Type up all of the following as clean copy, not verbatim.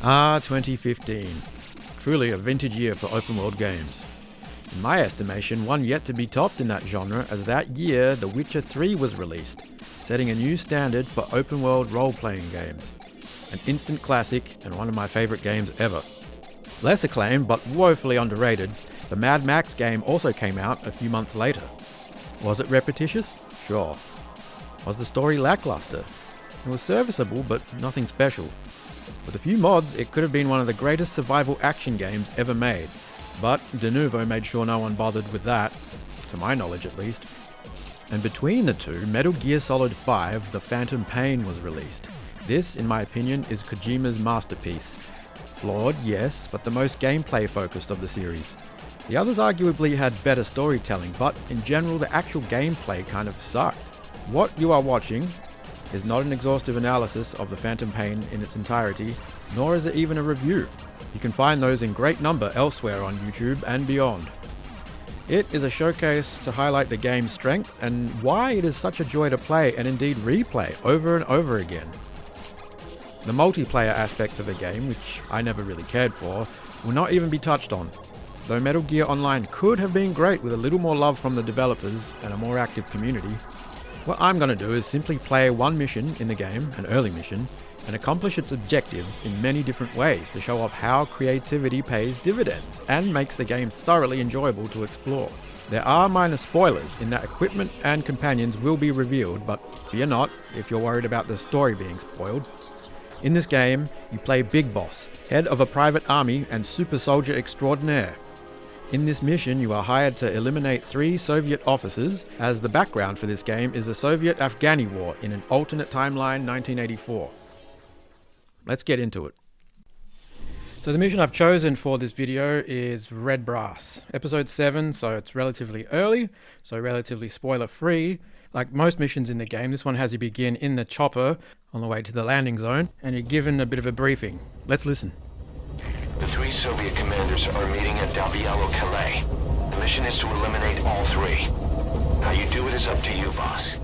2015. Truly a vintage year for open world games. In my estimation, one yet to be topped in that genre, as that year The Witcher 3 was released, setting a new standard for open world role-playing games. An instant classic and one of my favourite games ever. Less acclaimed but woefully underrated, the Mad Max game also came out a few months later. Was it repetitious? Sure. Was the story lackluster? It was serviceable but nothing special. With a few mods, it could have been one of the greatest survival action games ever made, but De Novo made sure no one bothered with that, to my knowledge at least. And between the two, Metal Gear Solid 5: The Phantom Pain was released. This, in my opinion, is Kojima's masterpiece. Flawed, yes, but the most gameplay focused of the series. The others arguably had better storytelling, but in general the actual gameplay kind of sucked. What you are watching is not an exhaustive analysis of The Phantom Pain in its entirety, nor is it even a review. You can find those in great number elsewhere on YouTube and beyond. It is a showcase to highlight the game's strengths and why it is such a joy to play and indeed replay over and over again. The multiplayer aspects of the game, which I never really cared for, will not even be touched on. Though Metal Gear Online could have been great with a little more love from the developers and a more active community. What I'm going to do is simply play one mission in the game, an early mission, and accomplish its objectives in many different ways to show off how creativity pays dividends and makes the game thoroughly enjoyable to explore. There are minor spoilers in that equipment and companions will be revealed, but fear not if you're worried about the story being spoiled. In this game, you play Big Boss, head of a private army and super soldier extraordinaire. In this mission, you are hired to eliminate 3 Soviet officers, as the background for this game is the Soviet-Afghani War in an alternate timeline 1984. Let's get into it. So the mission I've chosen for this video is Red Brass, episode 7, so it's relatively early, so relatively spoiler free. Like most missions in the game, this one has you begin in the chopper on the way to the landing zone, and you're given a bit of a briefing. Let's listen. The 3 Soviet commanders are meeting at Calais. The mission is to eliminate all 3. How you do it is up to you, boss.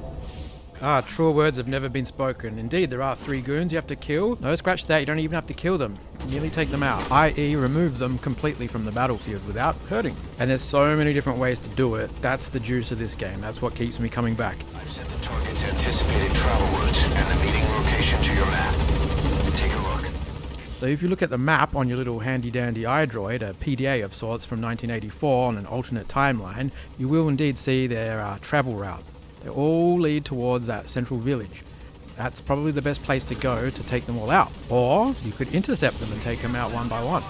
Truer words have never been spoken. Indeed, there are 3 goons you have to kill. No, scratch that, you don't even have to kill them. Merely take them out, i.e. remove them completely from the battlefield without hurting. And there's so many different ways to do it. That's the juice of this game. That's what keeps me coming back. I've set the target's anticipated travel routes and the meeting location to your map. Take a look. So if you look at the map on your little handy-dandy iDroid, a PDA of sorts from 1984 on an alternate timeline, you will indeed see their travel route. They all lead towards that central village. That's probably the best place to go to take them all out. Or you could intercept them and take them out one by one.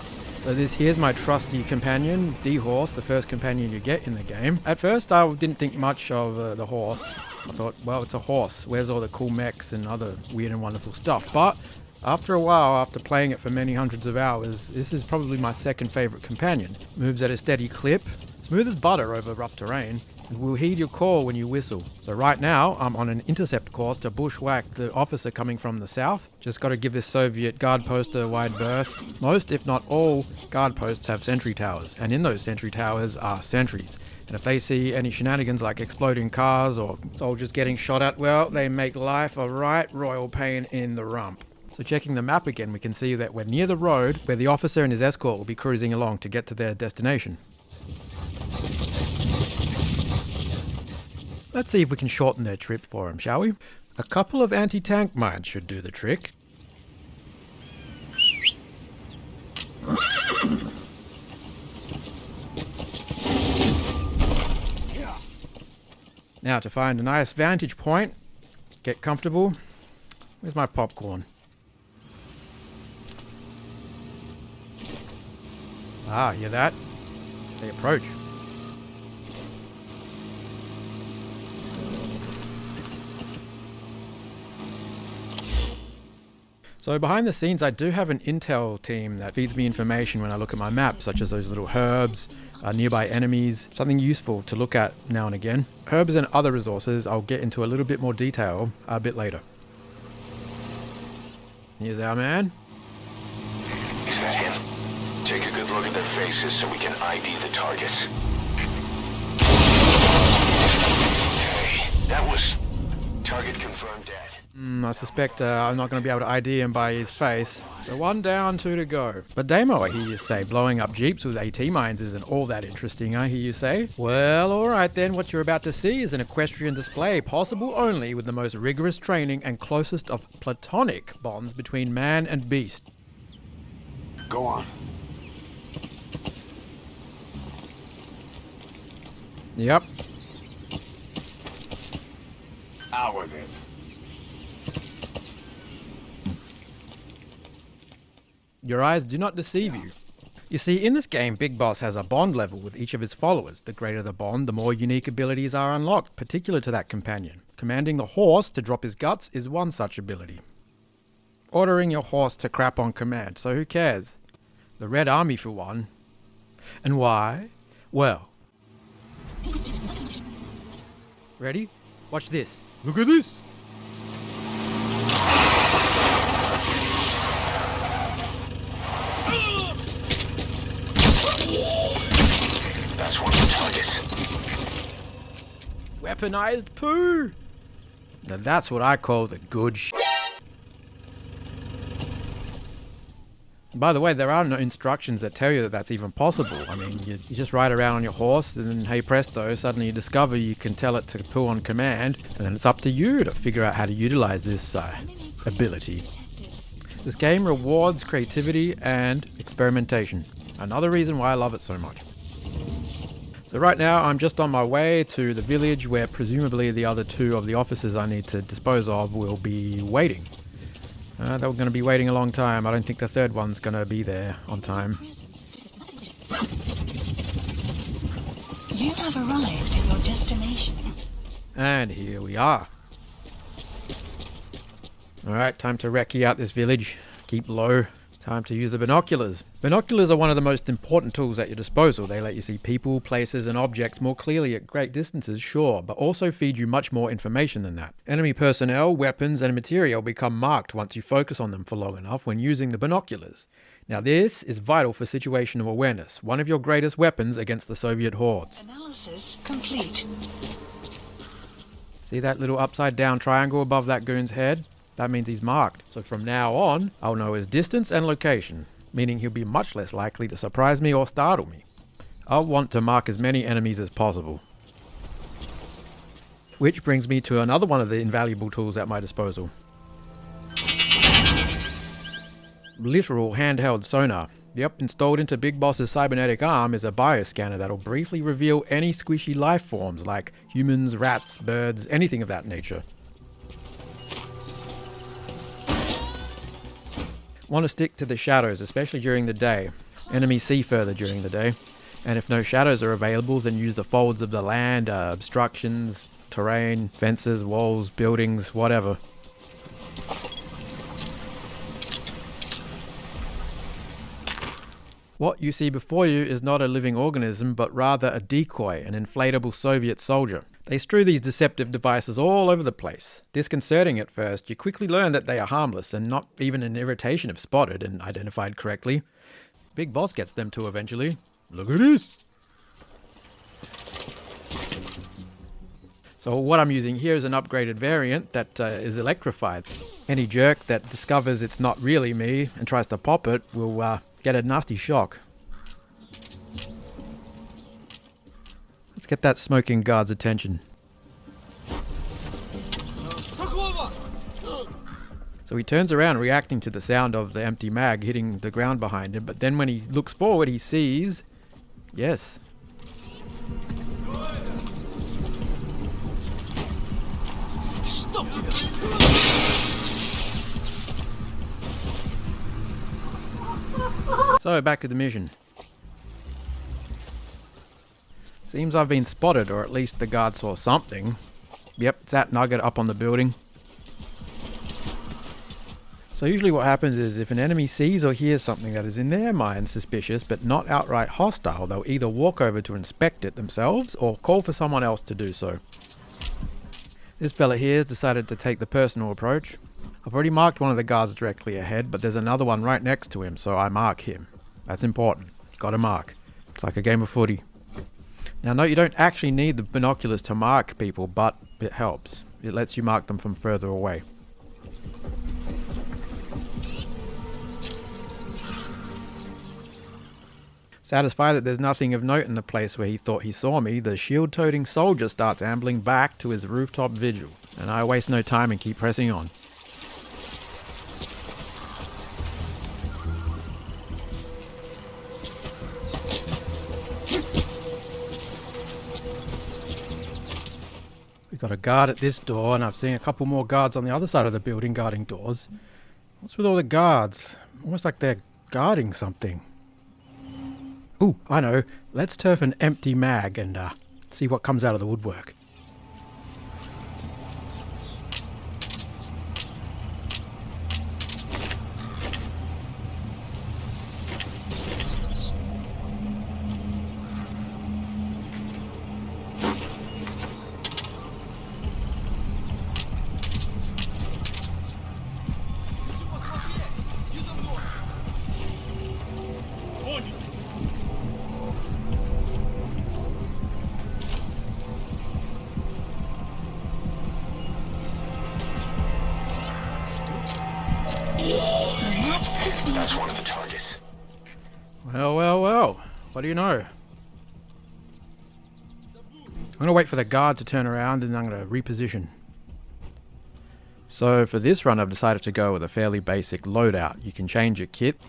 So here's my trusty companion, D-Horse, the first companion you get in the game. At first I didn't think much of the horse. I thought, well, it's a horse. Where's all the cool mechs and other weird and wonderful stuff? But after a while, after playing it for many hundreds of hours, this is probably my second favourite companion. Moves at a steady clip, smooth as butter over rough terrain, and will heed your call when you whistle. So right now, I'm on an intercept course to bushwhack the officer coming from the south. Just got to give this Soviet guard post a wide berth. Most, if not all, guard posts have sentry towers, and in those sentry towers are sentries. And if they see any shenanigans like exploding cars or soldiers getting shot at, well, they make life a right royal pain in the rump. So checking the map again, we can see that we're near the road where the officer and his escort will be cruising along to get to their destination. Let's see if we can shorten their trip for them, shall we? A couple of anti-tank mines should do the trick. Now to find a nice vantage point, get comfortable. Where's my popcorn? Hear that? They approach. So behind the scenes, I do have an intel team that feeds me information when I look at my map, such as those little herbs, nearby enemies, something useful to look at now and again. Herbs and other resources I'll get into a little bit more detail a bit later. Here's our man. Is that him? Take a good look at their faces so we can ID the targets. Hey, that was target confirmed dead. I suspect I'm not going to be able to ID him by his face. So 1 down, 2 to go. But Damo, I hear you say, blowing up jeeps with AT mines isn't all that interesting, I hear you say. Well, alright then, what you're about to see is an equestrian display, possible only with the most rigorous training and closest of platonic bonds between man and beast. Go on. Yep. Out with it. Your eyes do not deceive you. You see, in this game, Big Boss has a bond level with each of his followers. The greater the bond, the more unique abilities are unlocked, particular to that companion. Commanding the horse to drop his guts is one such ability. Ordering your horse to crap on command, so who cares? The Red Army for one. And why? Well. Ready? Watch this. Look at this! That's one of the targets. Weaponized poo! Now that's what I call the good sh**. By the way, there are no instructions that tell you that that's even possible. I mean, you just ride around on your horse and then, hey presto, suddenly you discover you can tell it to poo on command, and then it's up to you to figure out how to utilize this ability. This game rewards creativity and experimentation. Another reason why I love it so much. So right now I'm just on my way to the village where presumably the other 2 of the officers I need to dispose of will be waiting. They're going to be waiting a long time. I don't think the 3rd one's going to be there on time. You have arrived at your destination. And here we are. Alright, time to recce out this village. Keep low. Time to use the binoculars. Binoculars are one of the most important tools at your disposal. They let you see people, places, and objects more clearly at great distances, sure, but also feed you much more information than that. Enemy personnel, weapons, and material become marked once you focus on them for long enough when using the binoculars. Now this is vital for situational awareness, one of your greatest weapons against the Soviet hordes. Analysis complete. See that little upside down triangle above that goon's head? That means he's marked. So from now on, I'll know his distance and location, meaning he'll be much less likely to surprise me or startle me. I'll want to mark as many enemies as possible. Which brings me to another one of the invaluable tools at my disposal. Literal handheld sonar. Yep, installed into Big Boss's cybernetic arm is a bioscanner that'll briefly reveal any squishy life forms like humans, rats, birds, anything of that nature. Want to stick to the shadows, especially during the day. Enemies see further during the day. And if no shadows are available, then use the folds of the land, obstructions, terrain, fences, walls, buildings, whatever. What you see before you is not a living organism, but rather a decoy, an inflatable Soviet soldier. They strew these deceptive devices all over the place. Disconcerting at first, you quickly learn that they are harmless and not even an irritation if spotted and identified correctly. Big Boss gets them too eventually. Look at this! So what I'm using here is an upgraded variant that is electrified. Any jerk that discovers it's not really me and tries to pop it will get a nasty shock. Let's get that smoking guard's attention. So he turns around reacting to the sound of the empty mag hitting the ground behind him, but then when he looks forward he sees... yes. So back to the mission. Seems I've been spotted, or at least the guard saw something. Yep, it's that nugget up on the building. So usually what happens is if an enemy sees or hears something that is in their mind suspicious but not outright hostile, they'll either walk over to inspect it themselves or call for someone else to do so. This fella here has decided to take the personal approach. I've already marked one of the guards directly ahead, but there's another one right next to him, so I mark him. That's important. Gotta mark. It's like a game of footy. Now note you don't actually need the binoculars to mark people, but it helps. It lets you mark them from further away. Satisfied that there's nothing of note in the place where he thought he saw me, the shield-toting soldier starts ambling back to his rooftop vigil, and I waste no time and keep pressing on. We've got a guard at this door, and I've seen a couple more guards on the other side of the building guarding doors. What's with all the guards? Almost like they're guarding something. Ooh, I know. Let's turf an empty mag and see what comes out of the woodwork. That's one of the targets. Well. What do you know? I'm going to wait for the guard to turn around and I'm going to reposition. So for this run I've decided to go with a fairly basic loadout. You can change your kit.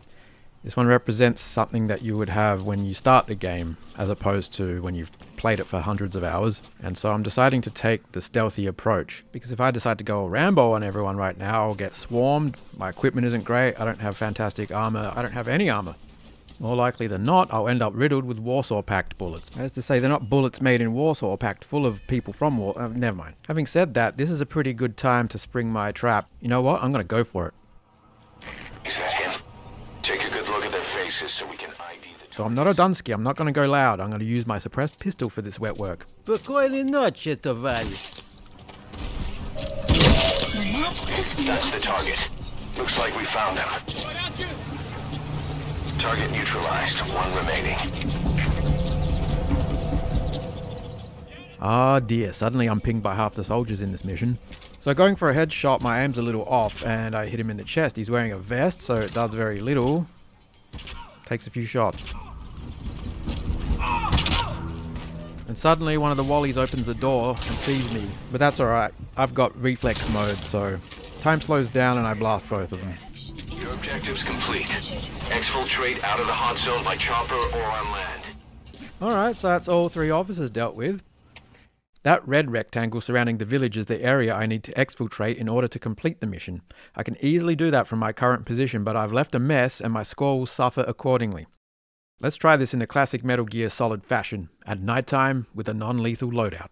This one represents something that you would have when you start the game as opposed to when you've played it for hundreds of hours. And so I'm deciding to take the stealthy approach, because if I decide to go Rambo on everyone right now, I'll get swarmed. My equipment isn't great. I don't have fantastic armor. I don't have any armor. More likely than not, I'll end up riddled with Warsaw Pact bullets. As to say, they're not bullets made in Warsaw Pact full of people from never mind. Having said that, this is a pretty good time to spring my trap. You know what? I'm going to go for it. Is that him? Take a good look at their faces so we can ID the... So I'm not a Dunsky. I'm not going to go loud. I'm going to use my suppressed pistol for this wet work. Спокойной ночи, товарищ. That's the target. Looks like we found them. Target neutralized. One remaining. Ah dear, suddenly I'm pinged by half the soldiers in this mission. So going for a headshot, my aim's a little off and I hit him in the chest. He's wearing a vest, so it does very little. Takes a few shots. And suddenly one of the Wallies opens the door and sees me. But that's alright. I've got reflex mode, so time slows down and I blast both of them. Your objective's complete. Exfiltrate out of the hot zone by chopper or on land. Alright, so that's all 3 officers dealt with. That red rectangle surrounding the village is the area I need to exfiltrate in order to complete the mission. I can easily do that from my current position, but I've left a mess and my score will suffer accordingly. Let's try this in the classic Metal Gear Solid fashion, at nighttime with a non-lethal loadout.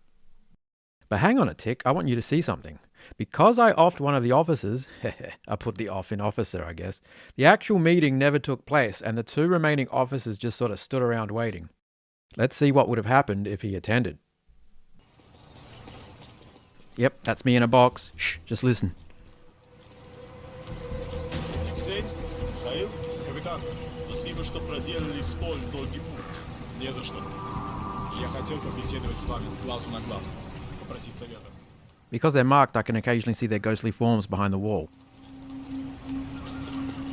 But hang on a tick, I want you to see something. Because I offed one of the officers, I put the off in officer I guess, the actual meeting never took place and the 2 remaining officers just sort of stood around waiting. Let's see what would have happened if he attended. Yep, that's me in a box. Shh, just listen. Капитан, спасибо, что проделали столь долгий путь. Не за что. Я хотел побеседовать с вами с глазу на глаз. Попросить совета. Because they're marked, I can occasionally see their ghostly forms behind the wall.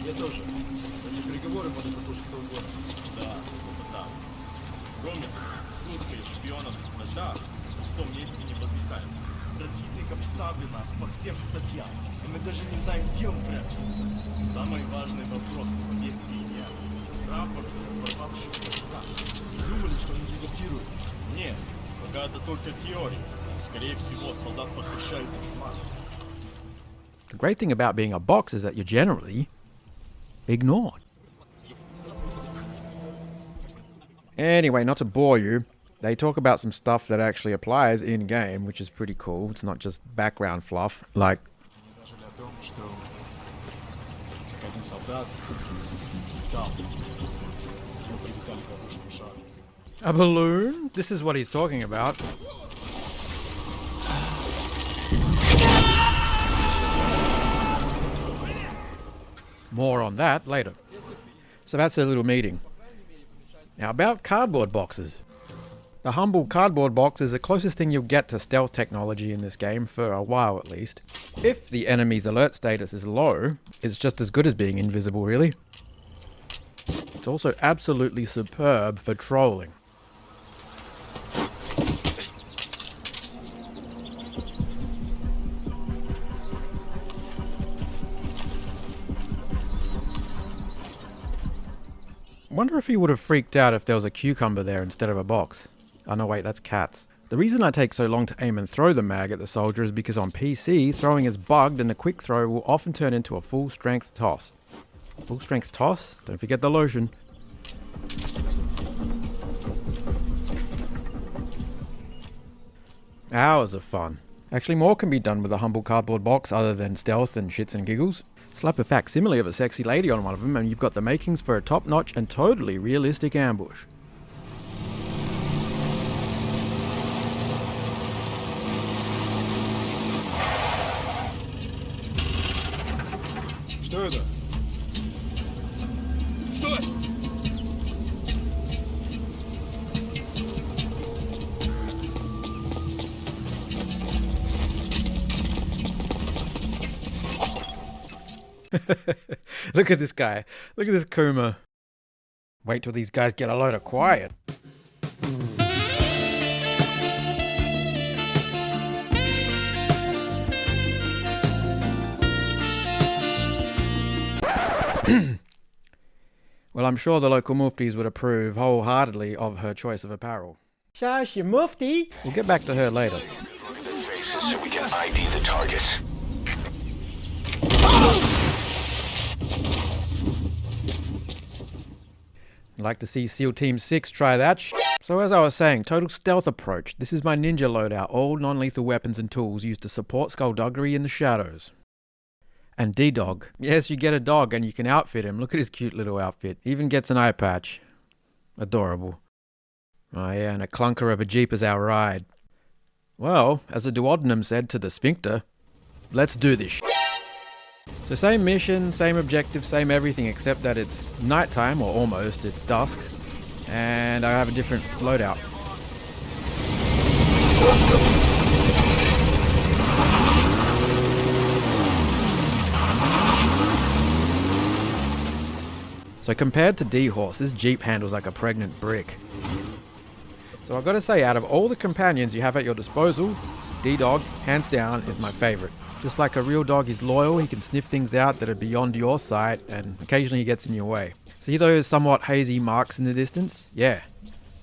Я тоже. Эти приговоры можно послушать кто угодно. Да. Гомер, службой шпионом, да, в том месте не возникает. Противник обставил нас по всем статьям, и мы даже не знаем, где он прячется. Самый важный вопрос — его есть линия. Рапорт пропавших отца. Думали, что он дезертирует? Нет, пока это только теория. Скорее всего, солдат похищает душман. The great thing about being a box is that you're generally ignored. Anyway, not to bore you, they talk about some stuff that actually applies in-game, which is pretty cool. It's not just background fluff, like... A balloon? This is what he's talking about. More on that later. So that's a little meeting. Now about cardboard boxes. The humble cardboard box is the closest thing you'll get to stealth technology in this game, for a while at least. If the enemy's alert status is low, it's just as good as being invisible really. It's also absolutely superb for trolling. Wonder if he would have freaked out if there was a cucumber there instead of a box. Oh no, wait, that's cats. The reason I take so long to aim and throw the mag at the soldier is because on PC, throwing is bugged and the quick throw will often turn into a full strength toss. Full strength toss? Don't forget the lotion. Hours of fun. Actually, more can be done with a humble cardboard box other than stealth and shits and giggles. Slap a facsimile of a sexy lady on one of them and you've got the makings for a top-notch and totally realistic ambush. Что это? Что это? Look at this guy. Look at this Kuma. Wait till these guys get a load of quiet. Well, I'm sure the local muftis would approve wholeheartedly of her choice of apparel. Shashi Mufti. We'll get back to her later. Look at their faces so we can ID the targets. I'd like to see SEAL Team 6 try that So as I was saying, total stealth approach. This is my ninja loadout, all non-lethal weapons and tools used to support skullduggery in the shadows. And D-Dog. Yes, you get a dog and you can outfit him. Look at his cute little outfit. Even gets an eye patch. Adorable. Oh yeah, and a clunker of a Jeep as our ride. Well, as the duodenum said to the sphincter, let's do this So same mission, same objective, same everything, except that it's nighttime, or almost, it's dusk, and I have a different loadout. So compared to D-Horse, this Jeep handles like a pregnant brick. So I've got to say, out of all the companions you have at your disposal, D-Dog, hands down, is my favorite. Just like a real dog, he's loyal, he can sniff things out that are beyond your sight, and occasionally he gets in your way. See those somewhat hazy marks in the distance? Yeah,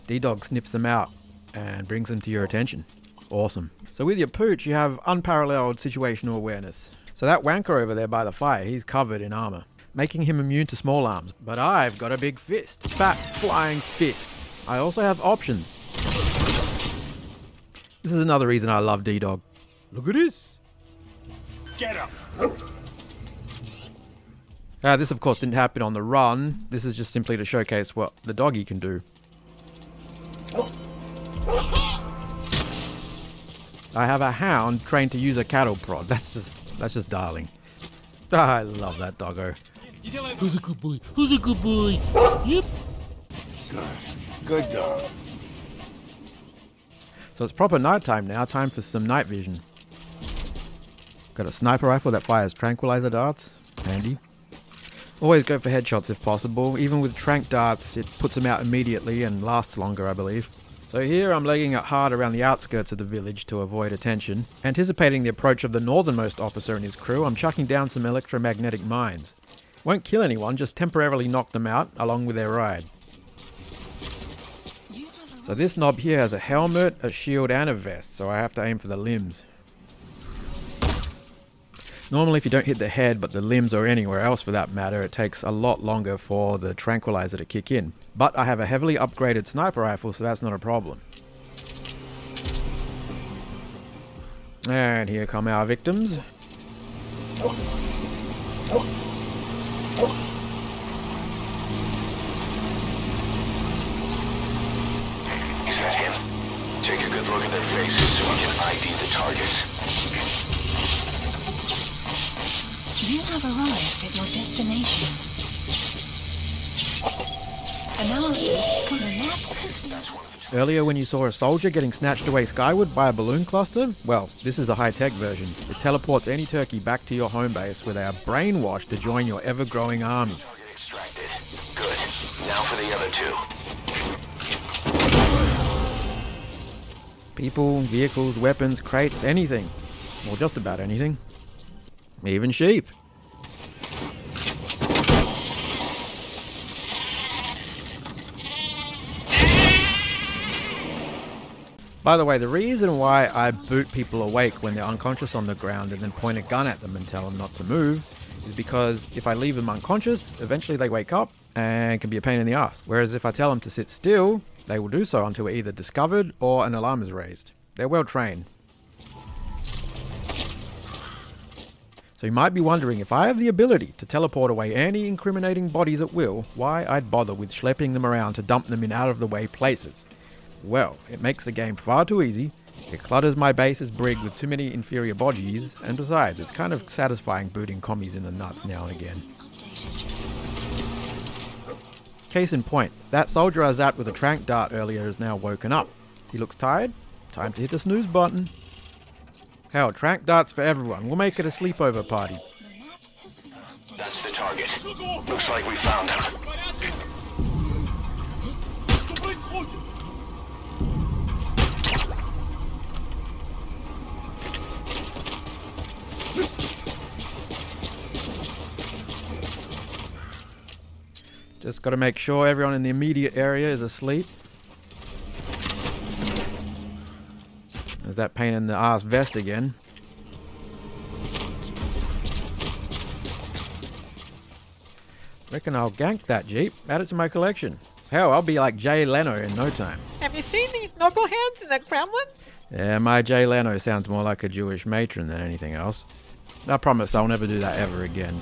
D-Dog sniffs them out and brings them to your attention. Awesome. So with your pooch, you have unparalleled situational awareness. So that wanker over there by the fire, he's covered in armor, making him immune to small arms. But I've got a big fist. Fat, flying fist. I also have options. This is another reason I love D-Dog. Look at this. Get him! This of course didn't happen on the run. This is just simply to showcase what the doggy can do. I have a hound trained to use a cattle prod. That's just darling. I love that doggo. Who's a good boy? Who's a good boy? Yep. Good dog. So it's proper nighttime now, time for some night vision. Got a sniper rifle that fires tranquilizer darts. Handy. Always go for headshots if possible. Even with tranq darts, it puts them out immediately and lasts longer, I believe. So here I'm legging it hard around the outskirts of the village to avoid attention. Anticipating the approach of the northernmost officer and his crew, I'm chucking down some electromagnetic mines. Won't kill anyone, just temporarily knock them out along with their ride. So this knob here has a helmet, a shield and a vest, so I have to aim for the limbs. Normally if you don't hit the head but the limbs or anywhere else for that matter, it takes a lot longer for the tranquilizer to kick in. But I have a heavily upgraded sniper rifle, so that's not a problem. And here come our victims. Is that him? Take a good look at their faces so we can ID the targets. You have arrived at your destination. Analysis from the map. Earlier when you saw a soldier getting snatched away skyward by a balloon cluster, well, this is a high-tech version. It teleports any turkey back to your home base where they are brainwashed to join your ever-growing army. Target extracted. Good. Now wanted to. People, vehicles, weapons, crates, anything. Well, just about anything. Even sheep. By the way, the reason why I boot people awake when they're unconscious on the ground and then point a gun at them and tell them not to move is because if I leave them unconscious, eventually they wake up and can be a pain in the ass. Whereas if I tell them to sit still, they will do so until we're either discovered or an alarm is raised. They're well trained. So you might be wondering, if I have the ability to teleport away any incriminating bodies at will, why I'd bother with schlepping them around to dump them in out of the way places. Well, it makes the game far too easy, it clutters my base's brig with too many inferior bodies, and besides, it's kind of satisfying booting commies in the nuts now and again. Case in point, that soldier I zapped with a tranq dart earlier is now woken up. He looks tired? Time to hit the snooze button. Hell, tranq darts for everyone, we'll make it a sleepover party. That's the target. Looks like we found him. Что происходит? Just gotta make sure everyone in the immediate area is asleep. There's that pain in the ass vest again. Reckon I'll gank that Jeep, add it to my collection. Hell, I'll be like Jay Leno in no time. Have you seen these knuckleheads in the Kremlin? Yeah, my Jay Leno sounds more like a Jewish matron than anything else. I promise I'll never do that ever again.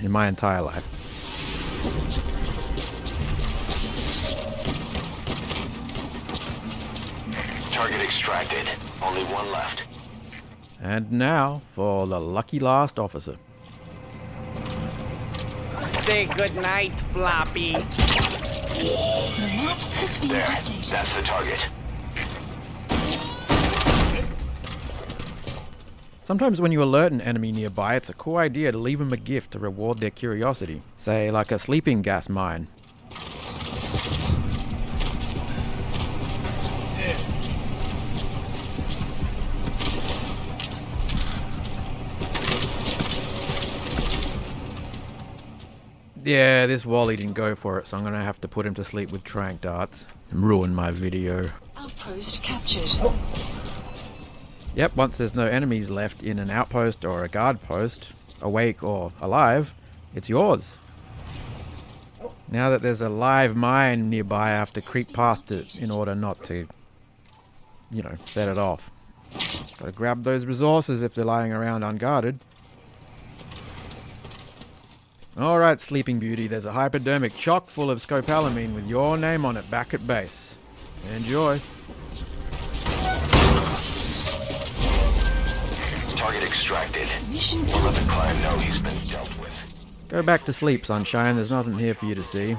In my entire life. Target extracted. Only one left. And now for the lucky last officer. Say goodnight, Floppy. The map has been There. updated. That's the target. Sometimes when you alert an enemy nearby, it's a cool idea to leave them a gift to reward their curiosity. Say, like a sleeping gas mine. Yeah, this Wally didn't go for it, so I'm gonna have to put him to sleep with tranq darts and ruin my video. Outpost captured. Yep, once there's no enemies left in an outpost or a guard post, awake or alive, it's yours. Now that there's a live mine nearby, I have to creep past it in order not to, you know, set it off. Gotta grab those resources if they're lying around unguarded. Alright, Sleeping Beauty, there's a hypodermic chock full of scopolamine with your name on it back at base. Enjoy. Target extracted. Mission We'll let the client know he's been dealt with. Go back to sleep, sunshine. There's nothing here for you to see.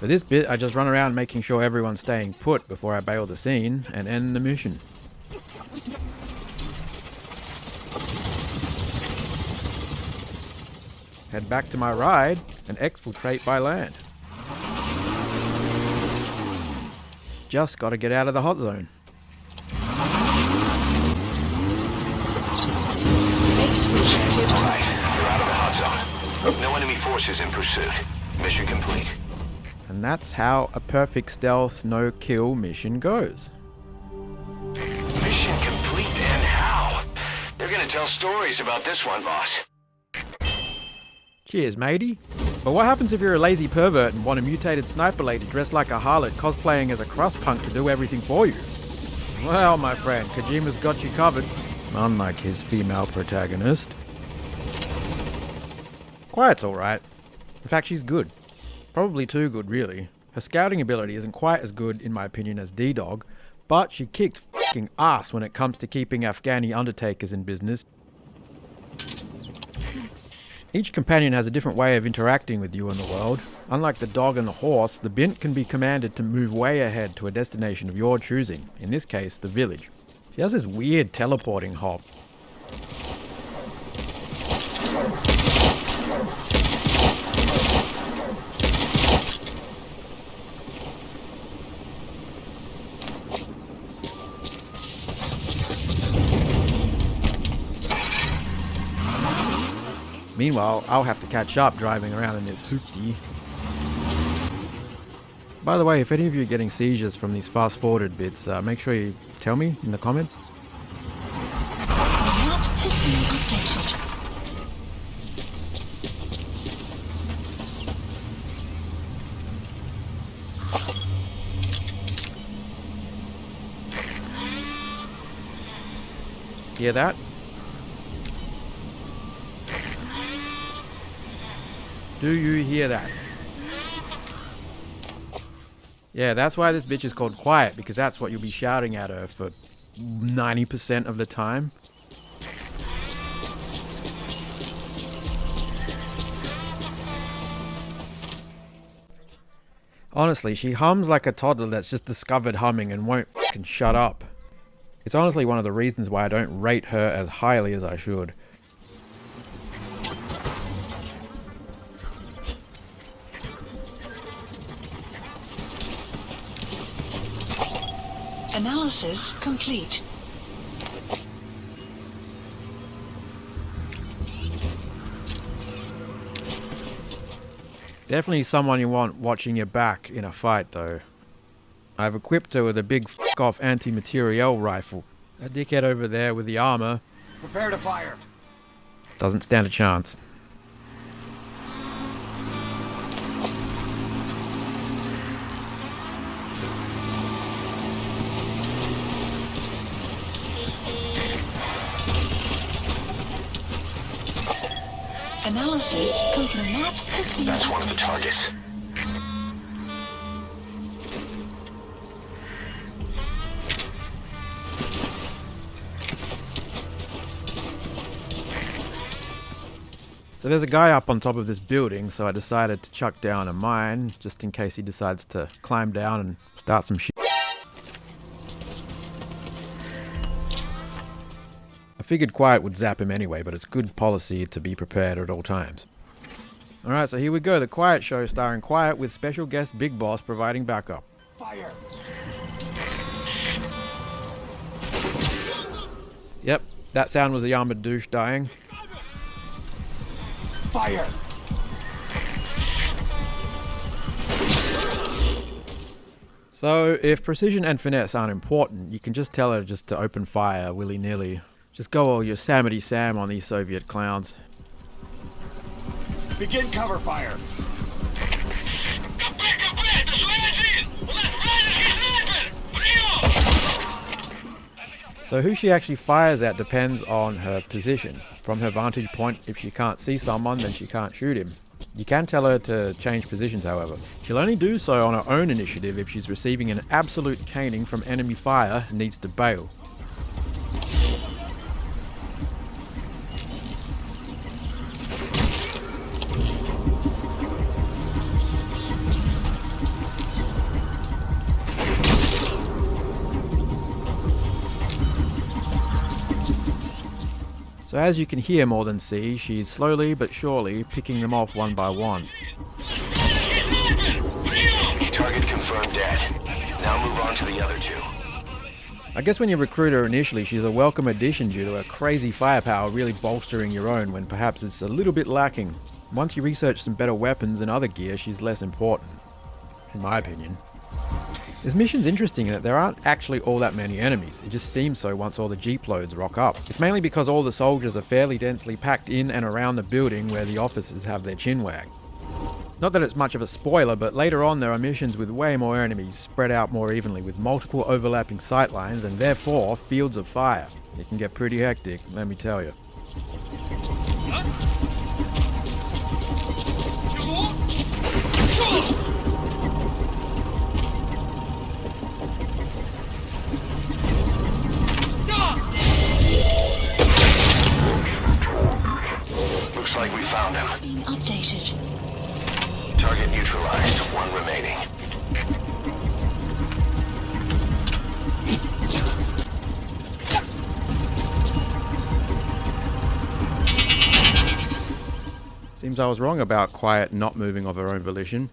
For this bit, I just run around making sure everyone's staying put before I bail the scene and end the mission. Head back to my ride and exfiltrate by land. Just gotta get out of the hot zone. Alright, you're out of the hot zone. No enemy forces in pursuit. Mission complete. And that's how a perfect stealth, no-kill mission goes. Mission complete, and how? They're gonna tell stories about this one, boss. Cheers, matey. But what happens if you're a lazy pervert and want a mutated sniper lady dressed like a harlot cosplaying as a crust punk to do everything for you? Well, my friend, Kojima's got you covered. Unlike his female protagonist. Quiet's alright. In fact, she's good. Probably too good, really. Her scouting ability isn't quite as good, in my opinion, as D-Dog, but she kicked f***ing ass when it comes to keeping Afghani undertakers in business. Each companion has a different way of interacting with you in the world. Unlike the dog and the horse, the Bint can be commanded to move way ahead to a destination of your choosing, in this case, the village. She has this weird teleporting hop. Meanwhile, I'll have to catch up driving around in this hoopty. By the way, if any of you are getting seizures from these fast-forwarded bits, make sure you tell me in the comments. The map has been updated. Hear that? Do you hear that? Yeah, that's why this bitch is called Quiet, because that's what you'll be shouting at her for 90% of the time. Honestly, she hums like a toddler that's just discovered humming and won't fucking shut up. It's honestly one of the reasons why I don't rate her as highly as I should. Analysis complete. Definitely someone you want watching your back in a fight, though. I've equipped her with a big f***-off anti-materiel rifle. That dickhead over there with the armor Prepare to fire. doesn't stand a chance. Analysis complete. Map has been That's one of the updated. targets. So there's a guy up on top of this building, so I decided to chuck down a mine, just in case he decides to climb down and start some shit. I figured Quiet would zap him anyway, but it's good policy to be prepared at all times. Alright, so here we go, the Quiet Show starring Quiet with special guest Big Boss providing backup. Fire. Yep, that sound was the armored douche dying. Fire. So, if precision and finesse aren't important, you can just tell her just to open fire willy-nilly. Just go all Yosemite Sam on these Soviet clowns. Begin cover fire. So who she actually fires at depends on her position. From her vantage point, if she can't see someone, then she can't shoot him. You can tell her to change positions, however. She'll only do so on her own initiative if she's receiving an absolute caning from enemy fire and needs to bail. So as you can hear more than see, she's slowly but surely picking them off one by one. Target confirmed dead. Now move on to the other two. I guess when you recruit her initially, she's a welcome addition due to her crazy firepower really bolstering your own when perhaps it's a little bit lacking. Once you research some better weapons and other gear, she's less important, in my opinion. This mission's interesting in that there aren't actually all that many enemies. It just seems so once all the jeep loads rock up. It's mainly because all the soldiers are fairly densely packed in and around the building where the officers have their chin wagged. Not that it's much of a spoiler, but later on there are missions with way more enemies spread out more evenly with multiple overlapping sight lines and therefore fields of fire. It can get pretty hectic, let me tell you. Looks like we found him. Has been updated. Target neutralized. One remaining. Seems I was wrong about Quiet not moving of her own volition.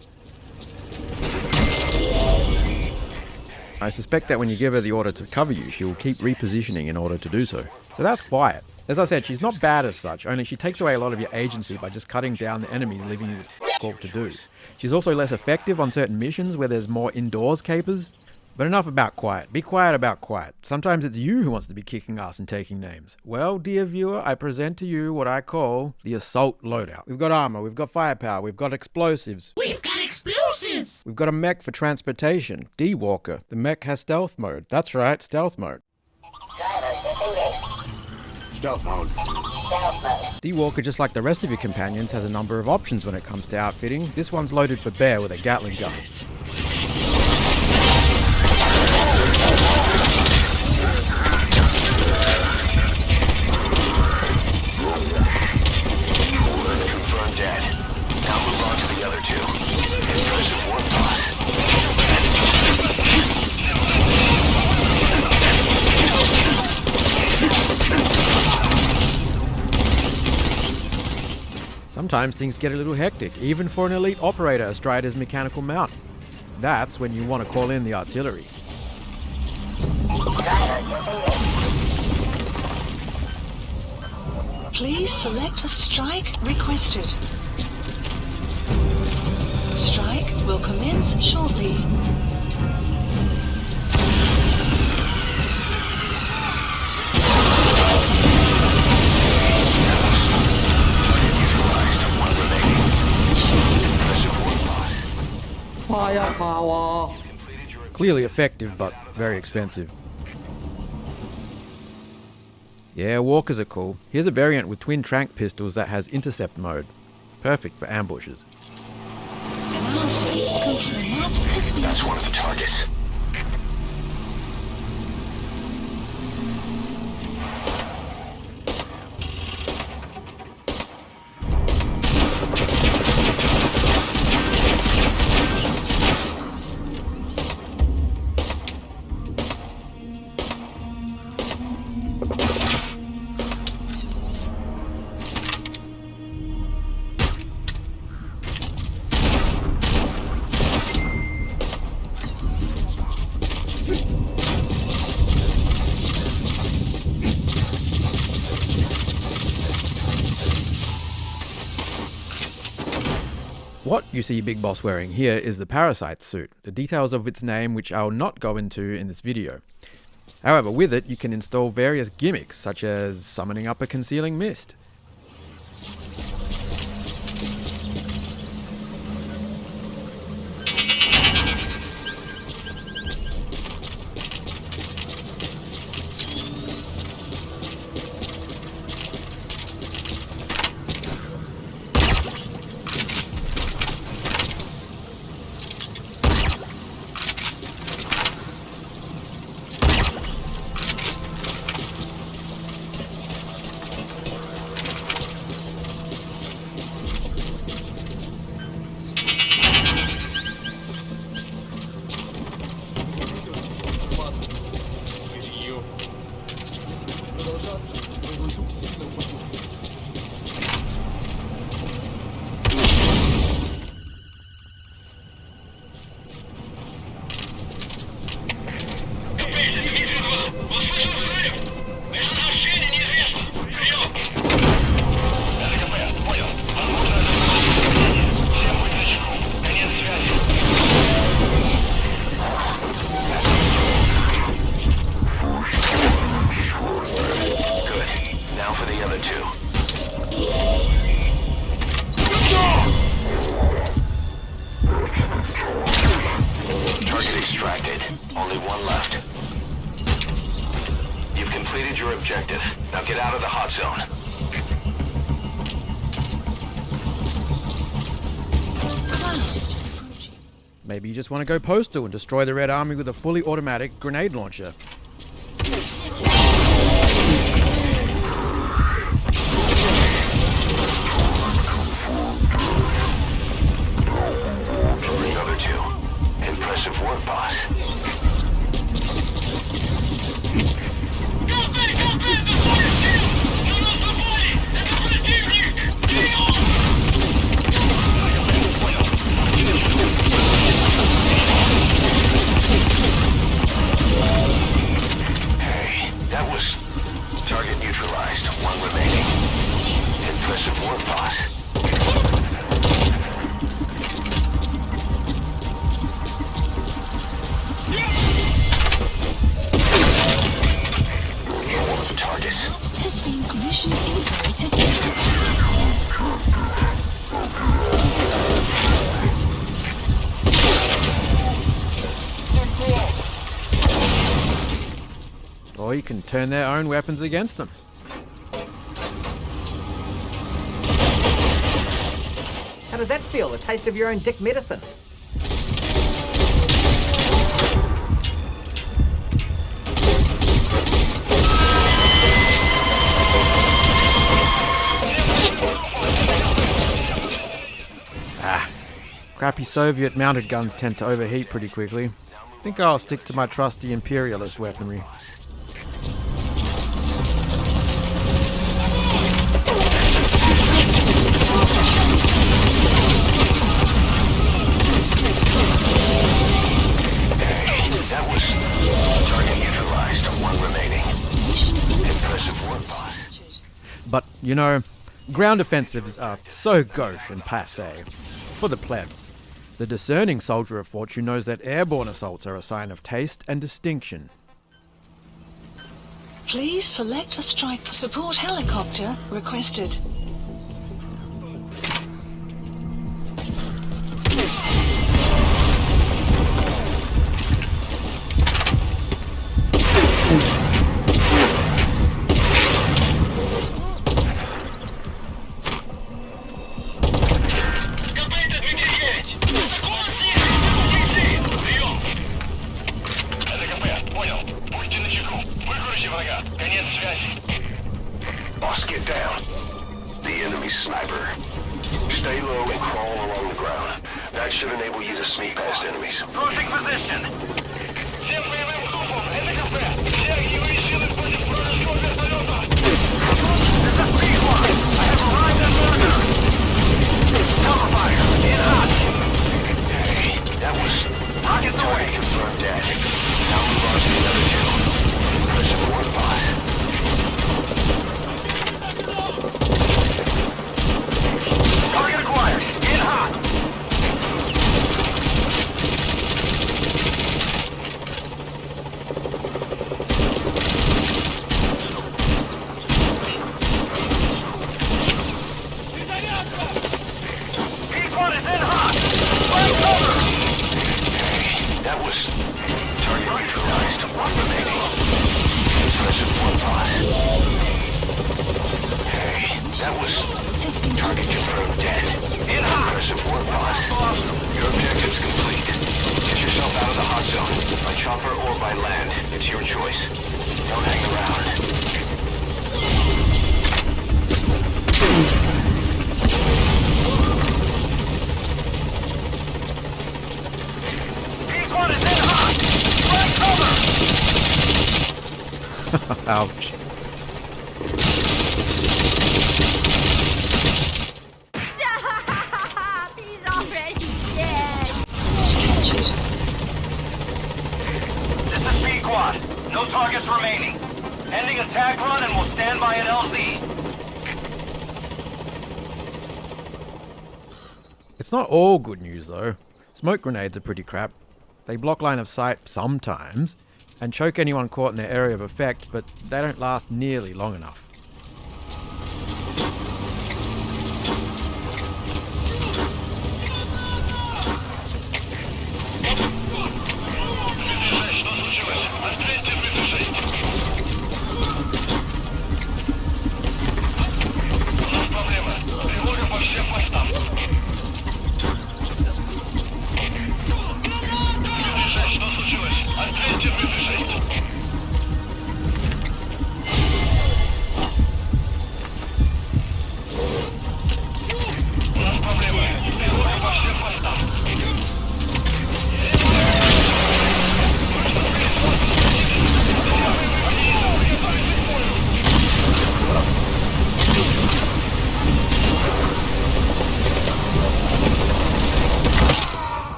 I suspect that when you give her the order to cover you, she will keep repositioning in order to do so. So that's Quiet. As I said, she's not bad as such, only she takes away a lot of your agency by just cutting down the enemies, leaving you with all to do. She's also less effective on certain missions where there's more indoors capers. But enough about quiet. Be quiet about quiet. Sometimes it's you who wants to be kicking ass and taking names. Well, dear viewer, I present to you what I call the assault loadout. We've got armor, we've got firepower, we've got explosives. We've got explosives! We've got a mech for transportation, D-Walker. The mech has stealth mode. That's right, stealth mode. Stealth mode. D-Walker, just like the rest of your companions, has a number of options when it comes to outfitting. This one's loaded for bear with a Gatling gun. Confirmed dead. Now move on to the other two. Impressive work, boss. Sometimes things get a little hectic, even for an elite operator astride his mechanical mount. That's when you want to call in the artillery. Please select a strike requested. Strike will commence shortly. Firepower. Clearly effective, but very expensive. Yeah, walkers are cool. Here's a variant with twin tranq pistols that has intercept mode. Perfect for ambushes. Analysis confirmed has been That's one of the targets. What you see Big Boss wearing here is the Parasite suit, the details of its name which I'll not go into in this video. However, with it you can install various gimmicks such as summoning up a concealing mist. Only one left. You've completed your objective. Now get out of the hot zone. Maybe you just want to go postal and destroy the Red Army with a fully automatic grenade launcher. The other two. Impressive work, boss. Hey, that was target neutralized. One you can turn their own weapons against them. How does that feel? A taste of your own dick medicine? Crappy Soviet mounted guns tend to overheat pretty quickly. I think I'll stick to my trusty imperialist weaponry. That was target neutralized. One remaining. Impressive work, boss. But, you know, ground offensives are so gauche and passé. For the plebs. The discerning soldier of fortune knows that airborne assaults are a sign of taste and distinction. Please select a strike support helicopter requested. Boss, get down. The enemy's sniper. Stay low and crawl along the ground. That should enable you to sneak past enemies. Losing position. Cover fire. In hot. Hey, that was rocket away. Confirmed dead. Now move on to the other two. Impressive work, boss. Target acquired. In hot. P1 is in hot. Fire cover. That was target neutralized. One remaining. Impressive work, boss. Hey, that was target confirmed dead. In hot. Impressive work, boss. Your objective's complete. Get yourself out of the hot zone. By chopper or by land. It's your choice. Don't hang around. P1 is in hot. Fire cover. Ouch. He's already dead. This is B-Quad. No targets remaining. Ending attack run and we'll stand by at LZ. It's not all good news though. Smoke grenades are pretty crap. They block line of sight sometimes, and choke anyone caught in their area of effect, but they don't last nearly long enough.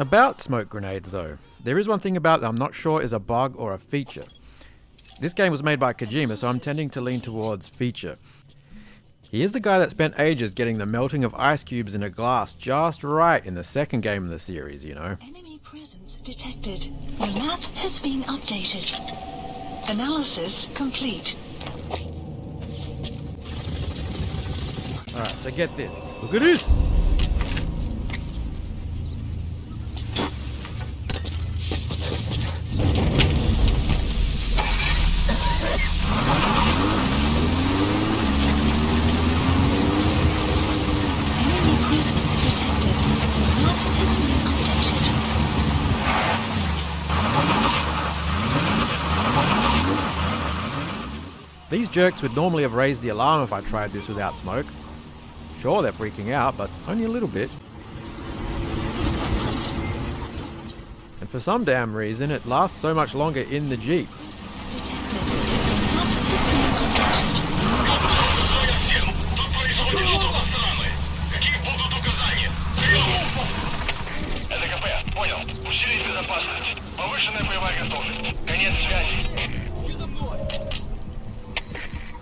About smoke grenades though, there is one thing about them I'm not sure is a bug or a feature. This game was made by Kojima, so I'm tending to lean towards feature. He is the guy that spent ages getting the melting of ice cubes in a glass just right in the second game in the series, you know. Enemy presence detected. The map has been updated. Analysis complete. Alright, so get this. Look at this! These jerks would normally have raised the alarm if I tried this without smoke. Sure, they're freaking out, but only a little bit. And for some damn reason, it lasts so much longer in the Jeep.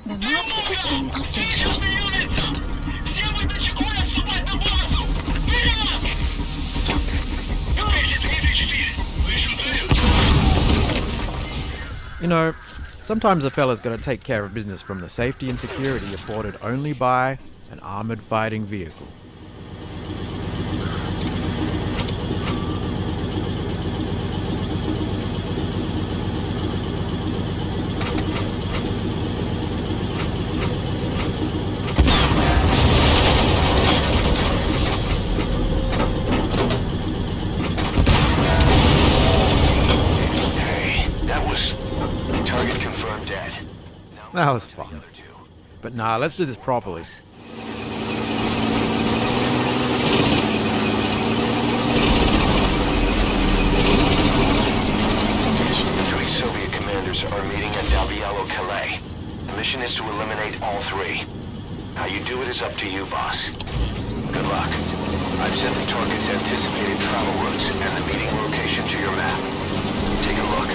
The map has been updated. You know, sometimes a fella's got to take care of business from the safety and security afforded only by an armored fighting vehicle. That was fun. But nah, let's do this properly. Three Soviet commanders are meeting at Calais. The mission is to eliminate all three. How you do it is up to you, boss. Good luck. I've sent the target's anticipated travel routes and the meeting location to your map. Take a look.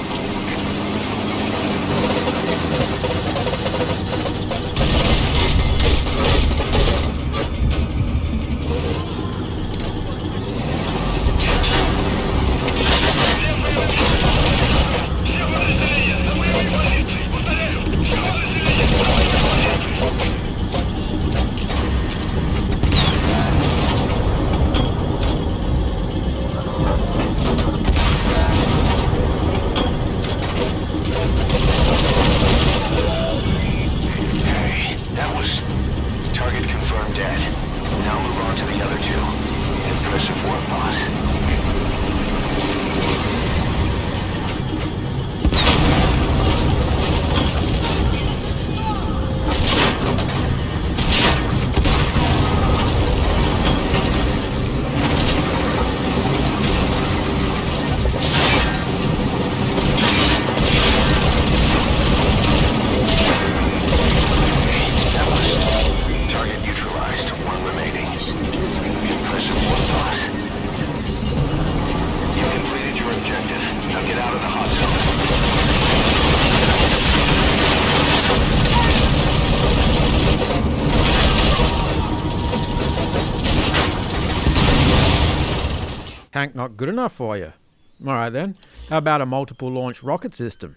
Tank not good enough for you? Alright then, how about a multiple launch rocket system?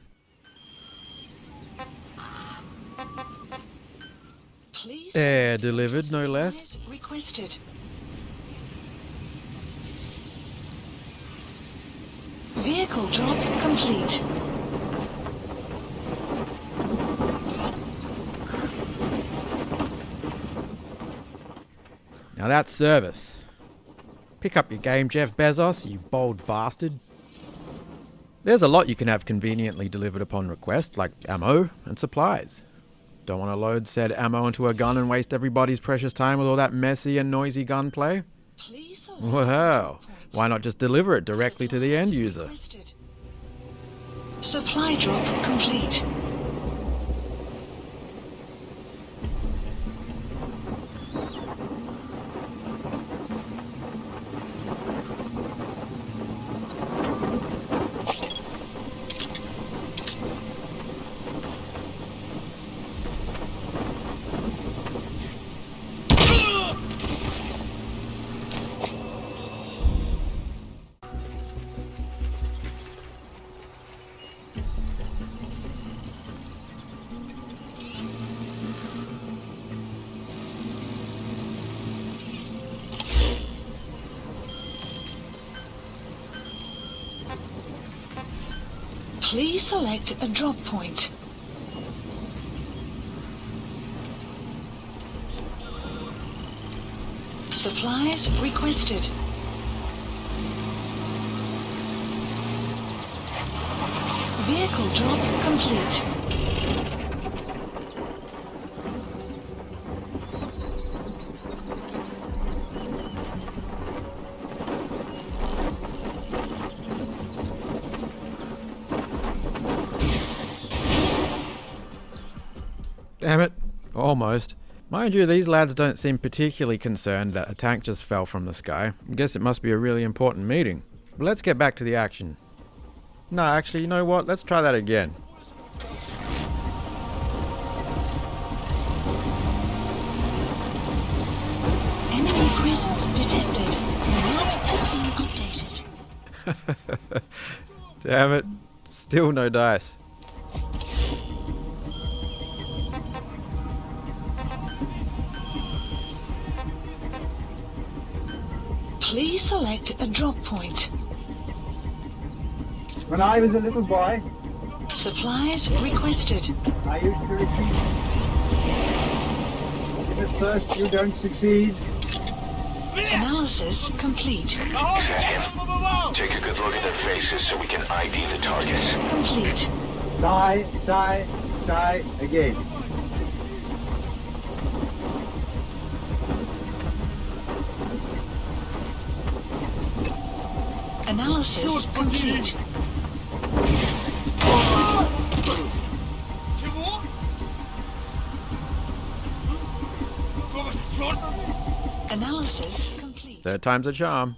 Please Air delivered, no less. requested. Vehicle drop complete. Now that's service. Pick up your game, Jeff Bezos, you bold bastard. There's a lot you can have conveniently delivered upon request, like ammo and supplies. Don't want to load said ammo into a gun and waste everybody's precious time with all that messy and noisy gunplay? Please Well, why not just deliver it directly to the end user? requested. Supply drop complete. Please select a drop point. Supplies requested. Vehicle drop complete. Damn it. Almost. Mind you, these lads don't seem particularly concerned that a tank just fell from the sky. I guess it must be a really important meeting. But let's get back to the action. No, actually, you know what? Let's try that again. Enemy presence detected. The map has been updated. Damn it. Still no dice. Please select a drop point. When I was a little boy, Supplies requested. I used to repeat, if at first you don't succeed, Analysis complete. Is that him? Take a good look at their faces so we can ID the targets. Complete. die, die, die again. Analysis complete. Analysis complete. Third time's a charm.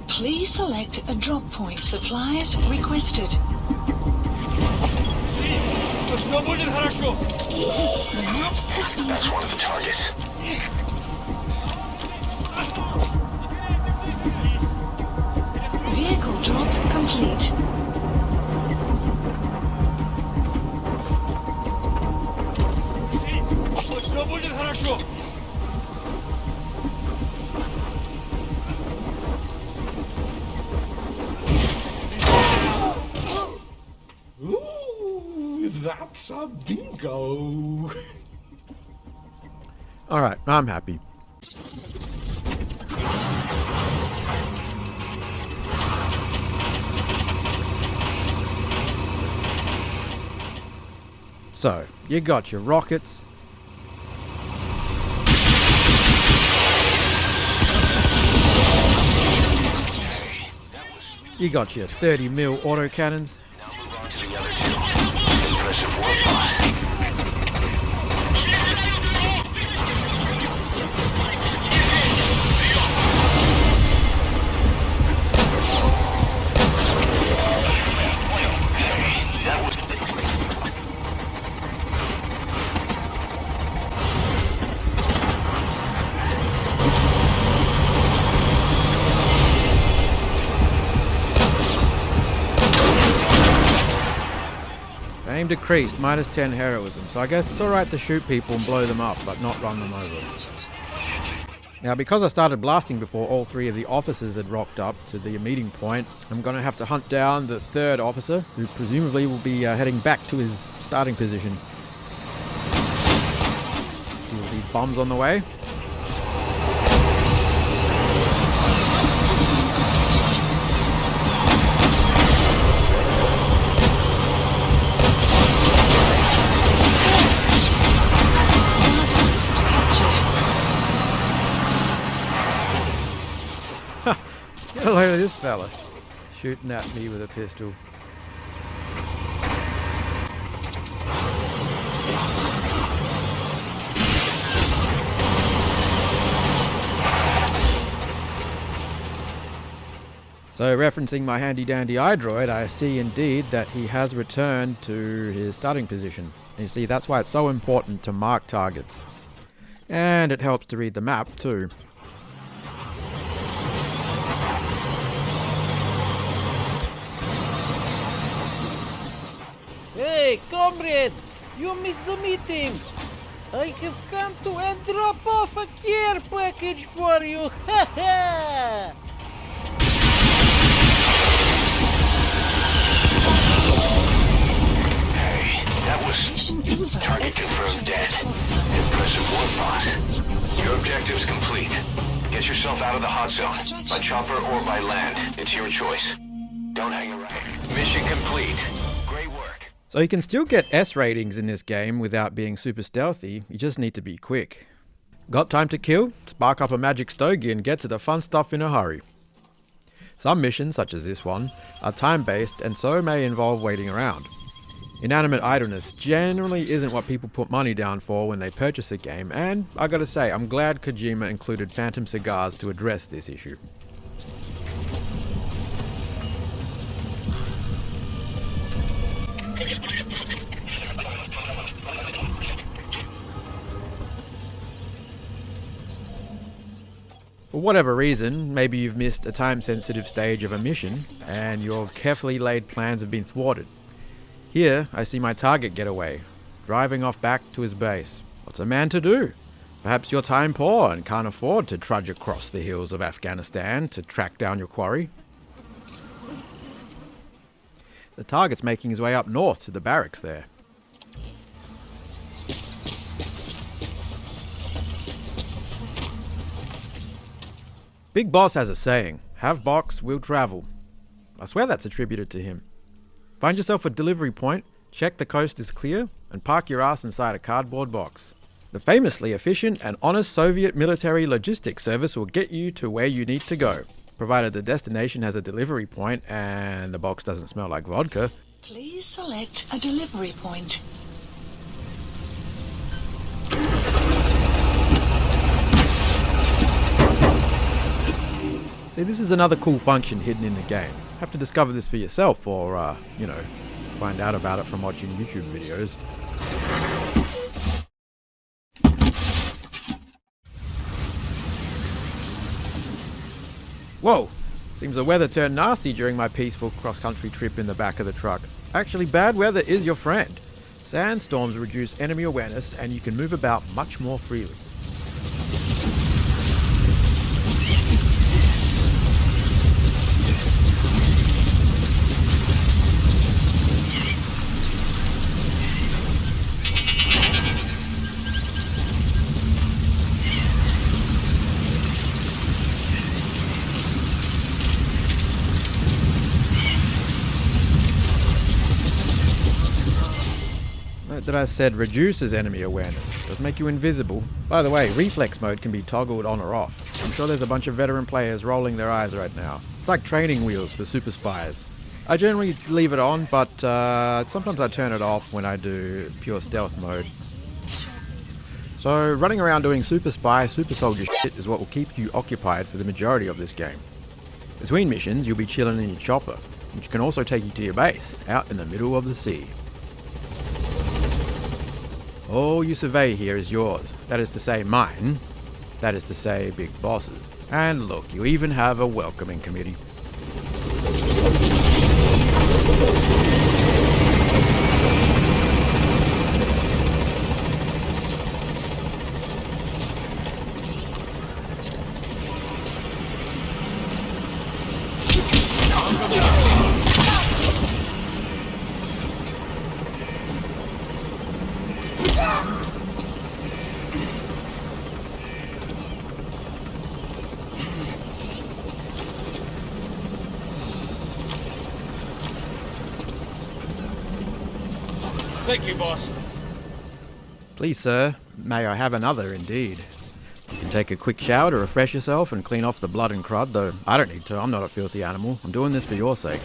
Please select a drop point. Supplies requested. The map has been That's one of the targets. Vehicle drop complete. Ooh, that's a bingo. Alright, I'm happy. So, you got your rockets. You got your 30 mil autocannons. Now move on to the other two. Impressive work, boss. Aim decreased, minus 10 heroism, so I guess it's alright to shoot people and blow them up, but not run them over. Now, because I started blasting before all three of the officers had rocked up to the meeting point, I'm going to have to hunt down the third officer, who presumably will be heading back to his starting position. Deal with these bombs on the way. Get a load of this fella shooting at me with a pistol. So, referencing my handy dandy iDroid, I see indeed that he has returned to his starting position. And you see, that's why it's so important to mark targets. And it helps to read the map too. Hey, comrade! You missed the meeting! I have come to and drop off a care package for you! Ha ha! Hey, that was target confirmed dead. Impressive work, boss. Your objective's complete. Get yourself out of the hot zone, by chopper or by land. It's your choice. Don't hang around. Mission complete. Great work. So you can still get S ratings in this game without being super stealthy, you just need to be quick. Got time to kill? Spark up a magic stogie and get to the fun stuff in a hurry. Some missions, such as this one, are time-based and so may involve waiting around. Inanimate idleness generally isn't what people put money down for when they purchase a game, and I gotta say, I'm glad Kojima included Phantom Cigars to address this issue. For whatever reason, maybe you've missed a time-sensitive stage of a mission, and your carefully laid plans have been thwarted. Here, I see my target get away, driving off back to his base. What's a man to do? Perhaps you're time poor and can't afford to trudge across the hills of Afghanistan to track down your quarry. The target's making his way up north to the barracks there. Big Boss has a saying, have box, will travel. I swear that's attributed to him. Find yourself a delivery point, check the coast is clear, and park your ass inside a cardboard box. The famously efficient and honest Soviet military logistics service will get you to where you need to go, provided the destination has a delivery point and the box doesn't smell like vodka. Please select a delivery point. See, this is another cool function hidden in the game. Have to discover this for yourself or, find out about it from watching YouTube videos. Whoa! Seems the weather turned nasty during my peaceful cross-country trip in the back of the truck. Actually, bad weather is your friend. Sandstorms reduce enemy awareness and you can move about much more freely. That I said reduces enemy awareness. Does make you invisible. By the way, reflex mode can be toggled on or off. I'm sure there's a bunch of veteran players rolling their eyes right now. It's like training wheels for super spies. I generally leave it on, but sometimes I turn it off when I do pure stealth mode. So running around doing super spy, super soldier shit is what will keep you occupied for the majority of this game. Between missions, you'll be chilling in your chopper, which can also take you to your base, out in the middle of the sea. All you survey here is yours. That is to say mine. That is to say Big Boss's. And look, you even have a welcoming committee. Thank you, boss. Please, sir, may I have another indeed. You can take a quick shower to refresh yourself and clean off the blood and crud, though I don't need to, I'm not a filthy animal. I'm doing this for your sake.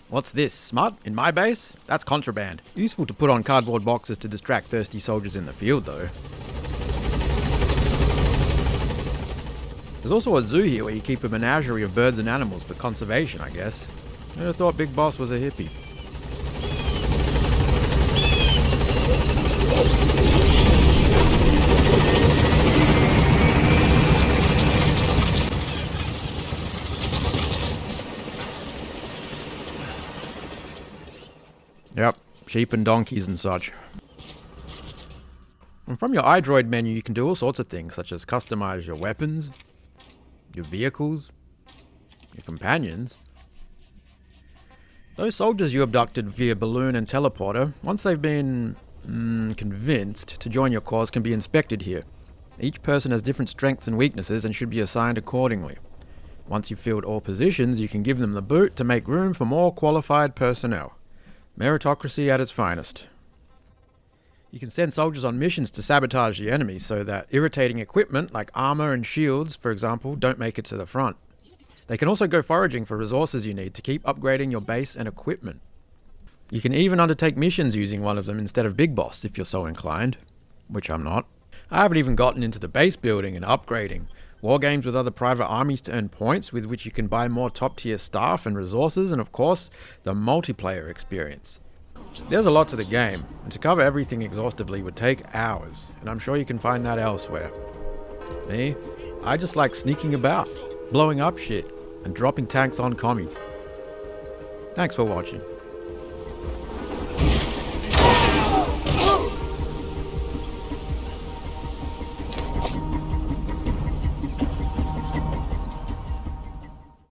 What's this, smut? In my base? That's contraband. Useful to put on cardboard boxes to distract thirsty soldiers in the field, though. There's also a zoo here where you keep a menagerie of birds and animals for conservation, I guess. I thought Big Boss was a hippie. Yep, sheep and donkeys and such. And from your iDroid menu you can do all sorts of things, such as customize your weapons, your vehicles, your companions. Those soldiers you abducted via balloon and teleporter, once they've been convinced to join your cause, can be inspected here. Each person has different strengths and weaknesses and should be assigned accordingly. Once you've filled all positions, you can give them the boot to make room for more qualified personnel. Meritocracy at its finest. You can send soldiers on missions to sabotage the enemy so that irritating equipment like armor and shields, for example, don't make it to the front. They can also go foraging for resources you need to keep upgrading your base and equipment. You can even undertake missions using one of them instead of Big Boss if you're so inclined, which I'm not. I haven't even gotten into the base building and upgrading, war games with other private armies to earn points with which you can buy more top tier staff and resources, and of course, the multiplayer experience. There's a lot to the game, and to cover everything exhaustively would take hours, and I'm sure you can find that elsewhere. Me? I just like sneaking about, blowing up shit, and dropping tanks on commies. Thanks for watching.